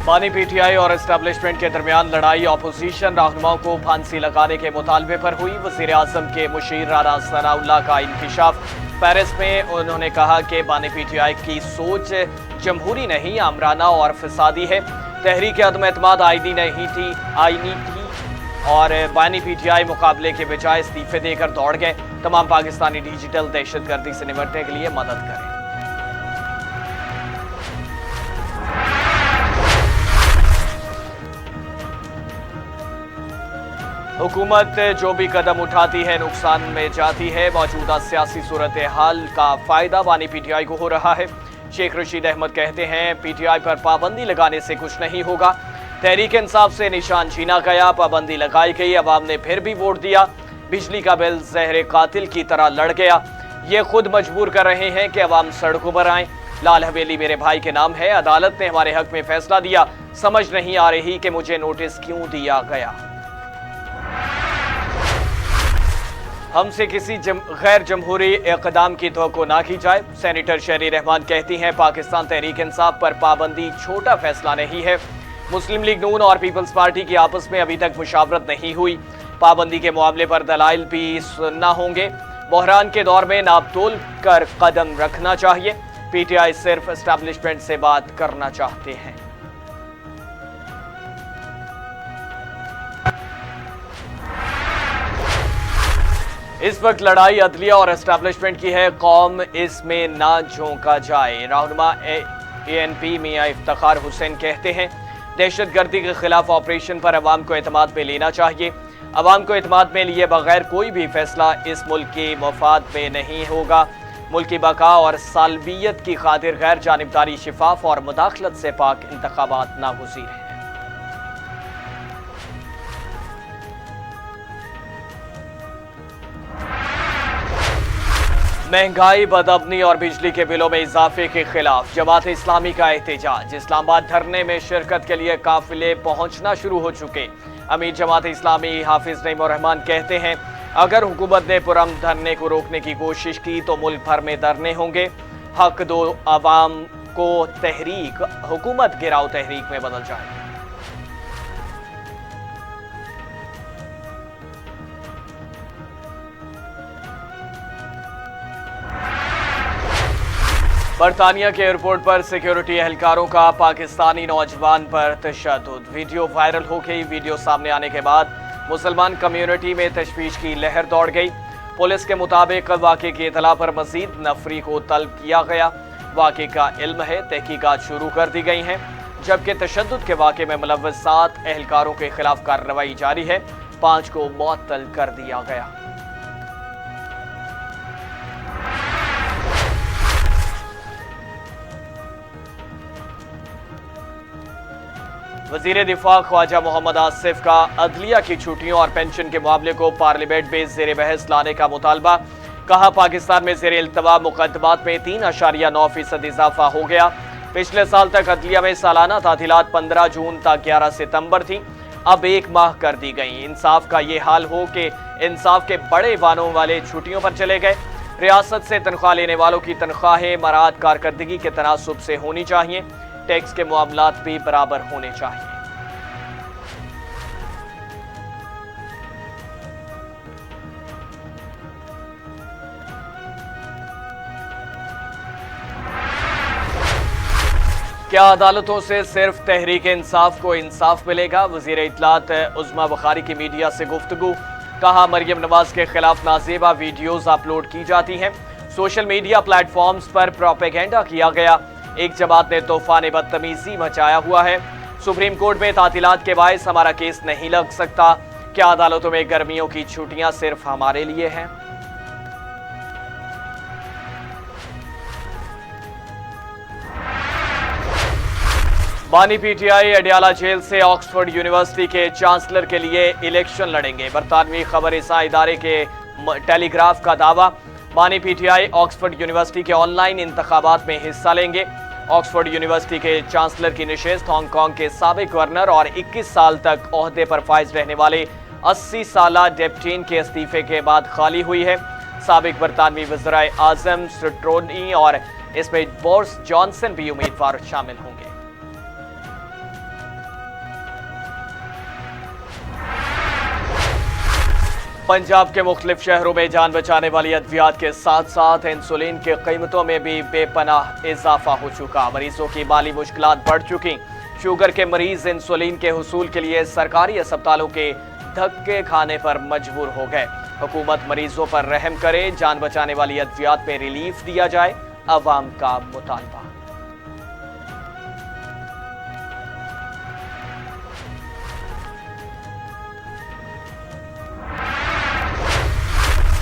बानी पीटीआई और एस्टेब्लिशमेंट के दरमियान लड़ाई अपोजिशन रहनुमाओं को फांसी लगाने के मुतालबे पर हुई। वज़ीर आज़म के मुशीर राना सनाउल्लाह का इंकिशाफ। पेरिस में उन्होंने कहा कि बानी पीटीआई की सोच जमहूरी नहीं, आमराना और फसादी है। तहरीक अदम एतमाद आईनी थी और बानी पीटीआई मुकाबले के बजाय इस्तीफे देकर दौड़ गए। तमाम पाकिस्तानी डिजिटल दहशतगर्दी से निपटने के लिए मदद करें। हुकूमत जो भी कदम उठाती है नुकसान में जाती है। मौजूदा सियासी सूरत हाल का फायदा बानी पीटीआई को हो रहा है। शेख रशीद अहमद कहते हैं पीटीआई पर पाबंदी लगाने से कुछ नहीं होगा। तहरीक इंसाफ से निशान छीना गया, पाबंदी लगाई गई, अवाम ने फिर भी वोट दिया। बिजली का बिल जहर कातिल की तरह लड़ गया। ये खुद मजबूर कर रहे हैं कि अवाम सड़कों पर आए। लाल हवेली मेरे भाई के नाम है। अदालत ने हमारे हक में फैसला दिया। समझ नहीं आ रही कि मुझे नोटिस क्यों दिया गया। हमसे किसी गैर जमहूरी इक़दाम की तवक्को ना की जाए। सेनेटर शहरी रहमान कहती हैं पाकिस्तान तहरीक इंसाफ पर पाबंदी छोटा फैसला नहीं है। मुस्लिम लीग नून और पीपल्स पार्टी की आपस में अभी तक मुशावरत नहीं हुई। पाबंदी के मामले पर दलाइल भी सुनना होंगे। बहरान के दौर में नापतोल कर कदम रखना चाहिए। पीटीआई सिर्फ एस्टेब्लिशमेंट से बात करना चाहते हैं। इस वक्त लड़ाई अदलिया और एस्टेब्लिशमेंट की है, कौम इसमें ना झोंका जाए। रहनुमा ANP मियां इफ्तिखार हुसैन कहते हैं दहशतगर्दी के खिलाफ ऑपरेशन पर अवाम को एतमाद में लेना चाहिए। अवाम को एतमाद में लिए बगैर कोई भी फैसला इस मुल्क के मफाद में नहीं होगा। मुल्क की बका और सालबियत की खातिर गैर जानिबदारी, शिफाफ और मुदाखलत से पाक इंतखाबात नागुज़ीर हैं। महंगाई, बदअमनी और बिजली के बिलों में इजाफे के खिलाफ जमात इस्लामी का एहतजाज। इस्लामाबाद धरने में शिरकत के लिए काफिले पहुंचना शुरू हो चुके। अमीर जमात इस्लामी हाफिज नईम रहमान कहते हैं अगर हुकूमत ने पुरअमन धरने को रोकने की कोशिश की तो मुल्क भर में धरने होंगे। हक दो आवाम को, तहरीक हुकूमत गिराओ तहरीक में बदल जाए। बरतानिया के एयरपोर्ट पर सिक्योरिटी एहलकारों का पाकिस्तानी नौजवान पर तशद्दुद। वीडियो वायरल हो गई। वीडियो सामने आने के बाद मुसलमान कम्युनिटी में तशवीश की लहर दौड़ गई। पुलिस के मुताबिक वाक़े की इतला पर मजीद नफरी को तलब किया गया। वाक़े का इल्म है, तहकीकात शुरू कर दी गई हैं, जबकि तशद्दुद के वाक़े में मुलव्वस 7 एहलकारों के खिलाफ कार्रवाई जारी है। 5 को मुअत्तल कर दिया गया। वज़ीर दिफा ख्वाजा मोहम्मद आसिफ का अदलिया की छुट्टियों और पेंशन के मामले को पार्लियामेंट में ज़ेर बहस लाने का मुतालबा। कहा पाकिस्तान में ज़ेर इल्तवा मुकदमात में 3.9% इजाफा हो गया। पिछले साल तक अदलिया में सालाना तातीलात 15 जून तक 11 सितंबर थी, अब 1 माह कर दी गई। इंसाफ का ये हाल हो कि इंसाफ के बड़े वानों वाले छुट्टियों पर चले गए। रियासत से तनख्वाह लेने वालों की तनख्वाहें मराद कारकर्दगी के तनासुब से होनी चाहिए। टैक्स के मामलात भी बराबर होने चाहिए। क्या अदालतों से सिर्फ तहरीक इंसाफ को इंसाफ मिलेगा? वज़ीर इत्तलात उज़्मा बुखारी की मीडिया से गुफ्तगू। कहा मरियम नवाज के खिलाफ नाजेबा वीडियोज अपलोड की जाती हैं। सोशल मीडिया प्लेटफॉर्म्स पर प्रोपेगेंडा किया गया। एक जमात ने तूफान बदतमीजी मचाया हुआ है। सुप्रीम कोर्ट में तातीलात के बायस हमारा केस नहीं लग सकता। क्या अदालतों में गर्मियों की छुट्टियां सिर्फ हमारे लिए हैं? बानी पीटीआई अडियाला जेल से ऑक्सफोर्ड यूनिवर्सिटी के चांसलर के लिए इलेक्शन लड़ेंगे। बरतानवी खबर इसा इदारे के टेलीग्राफ का दावा। बानी पीटीआई ऑक्सफोर्ड यूनिवर्सिटी के ऑनलाइन इंतखाबात में हिस्सा लेंगे। ऑक्सफोर्ड यूनिवर्सिटी के चांसलर की निशिस्त हांगकांग के साबिक गवर्नर और 21 साल तक ओहदे पर फाइज रहने वाले 80 साला डेप्टीन के इस्तीफे के बाद खाली हुई है। साबिक बरतानवी वज़ीर आज़म स्ट्रोनी और इसमें बोरिस जॉनसन भी उम्मीदवार शामिल होंगे। पंजाब के मुख्तलिफ शहरों में जान बचाने वाली अद्वियात के साथ साथ इंसुलिन की कीमतों में भी बेपनाह इजाफा हो चुका। मरीजों की माली मुश्किलात बढ़ चुकी। शुगर के मरीज इंसुलिन के हुसूल के लिए सरकारी अस्पतालों के धक्के खाने पर मजबूर हो गए। हुकूमत मरीजों पर रहम करे, जान बचाने वाली अद्वियात पे रिलीफ दिया जाए, अवाम का मुतालबा।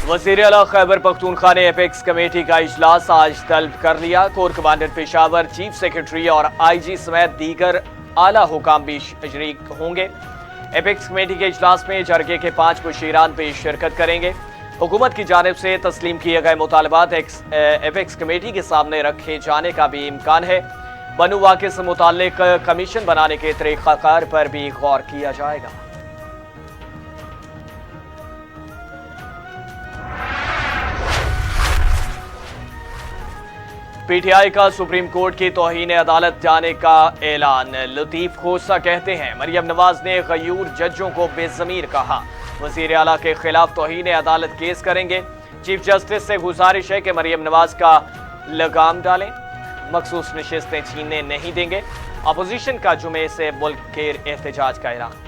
वज़ीर आला खैबर पख्तूनख्वा ने एपेक्स कमेटी का इजलास आज तलब कर लिया। Core commander Peshawar, chief secretary और आईजी समेत दीगर आला हुकाम भी शरीक होंगे। एपेक्स कमेटी के इजलास में जरगे के 5 मुशीरान भी शिरकत करेंगे। हुकूमत की जानिब से तस्लीम किए गए मुतालबात एपेक्स कमेटी के सामने रखे जाने का भी इम्कान है। बनू वाक़े से मुताल्लिक कमीशन बनाने के तरीक़ाकार पर भी गौर किया जाएगा। पीटीआई का सुप्रीम कोर्ट की तौहीन अदालत जाने का ऐलान। लतीफ खोसा कहते हैं मरियम नवाज ने गयूर जजों को बेज़मीर कहा। वज़ीर आला के खिलाफ तौहीन अदालत केस करेंगे। चीफ जस्टिस से गुजारिश है कि मरियम नवाज का लगाम डालें, मखसूस नशिस्तें छीनने नहीं देंगे। अपोजिशन का जुमे से मुल्क के एहतजाज का ऐलान।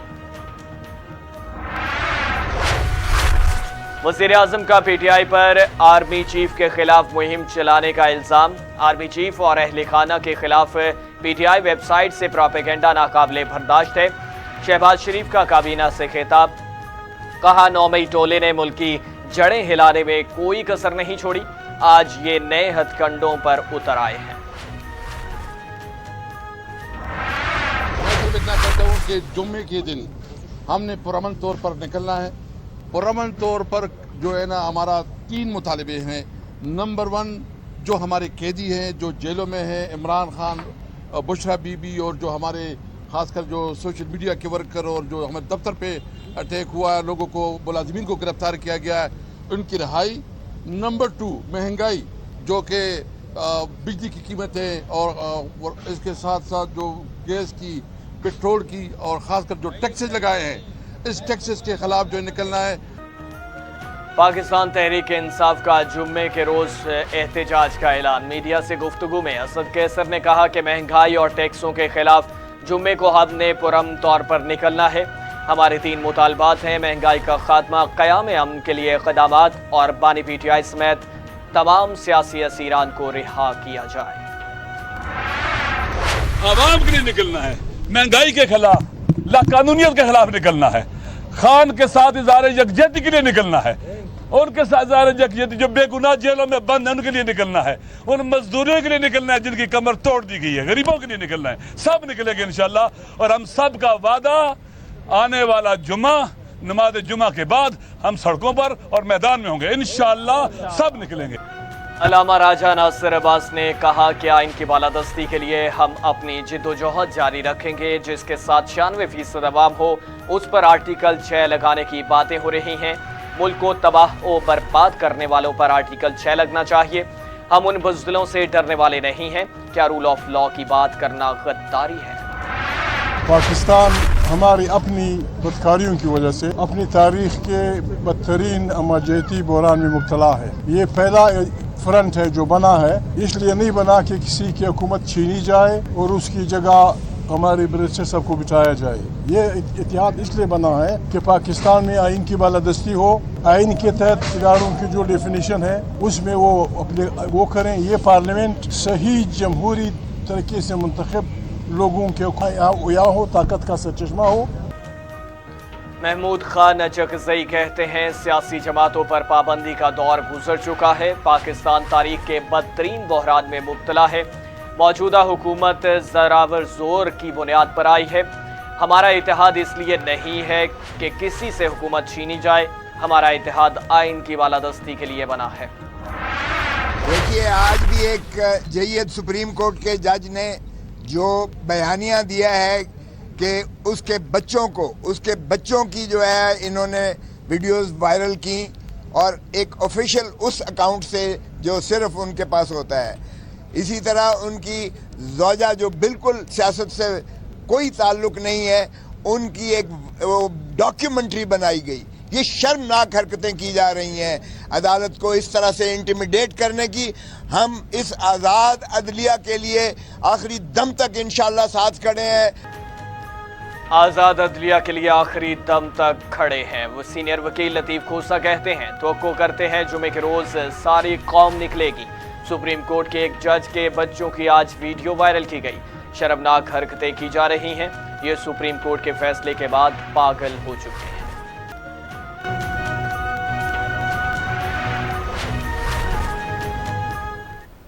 वज़ीर आज़म का पीटीआई पर आर्मी चीफ के खिलाफ मुहिम चलाने का इल्ज़ाम। आर्मी चीफ और अहले खाना के खिलाफ पीटीआई वेबसाइट से प्रोपेगेंडा नाकाबिले बर्दाश्त है। शहबाज शरीफ का काबीना से खिताब, कहा 9 मई टोले ने मुल्क की जड़ें हिलाने में कोई कसर नहीं छोड़ी। आज ये नए हथकंडों पर उतर आए हैं। मैं सिर्फ इतना कहता हूँ कि जुम्मे के दिन हमने पुरअमन तौर पर निकलना है। पुरअमन तौर पर जो है ना, हमारा 3 मुतालबे हैं। नंबर 1, जो हमारे कैदी हैं जो जेलों में हैं, इमरान खान, बुशरा बीबी और जो हमारे खासकर जो सोशल मीडिया के वर्कर और जो हमारे दफ्तर पे अटैक हुआ है, लोगों को, मुलाजिमीन को गिरफ्तार किया गया है, उनकी रिहाई। नंबर 2, महंगाई जो कि बिजली की कीमतें और इसके साथ साथ जो गैस की, पेट्रोल की और ख़ासकर जो टैक्सेस लगाए हैं, इस टैक्सेस के खिलाफ जो निकलना है। पाकिस्तान तहरीक इंसाफ का जुम्मे के रोज एहतजाज का ऐलान। मीडिया से गुफ्तगू में असद कैसर ने कहा कि महंगाई और टैक्सों के खिलाफ जुम्मे को हमने पुरअमन तौर पर निकलना है। हमारे 3 मुतालबात हैं: महंगाई का खात्मा, क़याम अमन के लिए इक़दामात और बानी पीटीआई समेत तमाम सियासी असीरान को रिहा किया जाए। आवाम के लिए निकलना है, महंगाई के खिलाफ, लाकानूनियत के खिलाफ निकलना है, खान के साथ इज़हार यकजहती के लिए निकलना है, उनके साथ इज़हार यकजहती जो बेगुनाह जेलों में बंद हैं उनके लिए निकलना है, उन मजदूरों के लिए निकलना है जिनकी कमर तोड़ दी गई है, गरीबों के लिए निकलना है। सब निकलेंगे इंशाअल्लाह। और हम सब का वादा, आने वाला जुमा, नमाज जुमा के बाद हम सड़कों पर और मैदान में होंगे इंशाअल्लाह, सब निकलेंगे। अल्लामा राजा नासिर अब्बास ने कहा कि आइन की बालादस्ती के लिए हम अपनी जिद्दोजहद जारी रखेंगे। जिसके साथ 96% अवाम हो, उस पर आर्टिकल 6 लगाने की बातें हो रही हैं। मुल्क को तबाह व बर्बाद करने वालों पर आर्टिकल 6 लगना चाहिए। हम उन बुज़दिलों से डरने वाले नहीं हैं। क्या रूल ऑफ लॉ की बात करना गद्दारी है? पाकिस्तान हमारी अपनी बदकारियों की वजह से अपनी तारीख के बदतरीन अमाजहती बहरान में मुब्तला है। ये पहला फ्रंट है जो बना है, इसलिए नहीं बना कि किसी की हुकूमत छीनी जाए और उसकी जगह हमारे ब्रिटिश सबको बिठाया जाए। ये इतिहाद इसलिए बना है कि पाकिस्तान में आइन की बालादस्ती हो, आइन के तहत इदारों की जो डेफिनेशन है उसमें वो अपने वो करें। ये पार्लियामेंट सही जमहूरी तरीके से मुंतखब लोगों के यहाँ हो, ताकत का सरचश्मा हो। महमूद खान नचकज़ई कहते हैं सियासी जमातों पर पाबंदी का दौर गुजर चुका है। पाकिस्तान तारीख के बदतरीन बहरान में मुब्तला है। मौजूदा हुकूमत ज़रावर ज़ोर की बुनियाद पर आई है। हमारा इत्तेहाद इसलिए नहीं है कि किसी से हुकूमत छीनी जाए, हमारा इत्तेहाद आइन की बालादस्ती के लिए बना है। देखिए, आज भी एक जय्यद सुप्रीम कोर्ट के जज ने जो बयानिया दिया है कि उसके बच्चों की जो है इन्होंने वीडियोस वायरल की और एक ऑफिशियल उस अकाउंट से जो सिर्फ उनके पास होता है। इसी तरह उनकी ज़ौजा जो बिल्कुल सियासत से कोई ताल्लुक नहीं है, उनकी एक डॉक्यूमेंट्री बनाई गई। یہ شرمناک حرکتیں کی جا رہی ہیں عدالت کو اس طرح سے انٹیمیڈیٹ کرنے کی. ہم اس آزاد عدلیہ کے لیے آخری دم تک انشاءاللہ ساتھ کھڑے ہیں. آزاد عدلیہ کے لیے آخری دم تک کھڑے ہیں، وہ سینئر وکیل لطیف کھوسہ کہتے ہیں. توقع کرتے ہیں جمعے کے روز ساری قوم نکلے گی. سپریم کورٹ کے ایک جج کے بچوں کی آج ویڈیو وائرل کی گئی. شرمناک حرکتیں کی جا رہی ہیں. یہ سپریم کورٹ کے فیصلے کے بعد پاگل ہو چکے ہیں.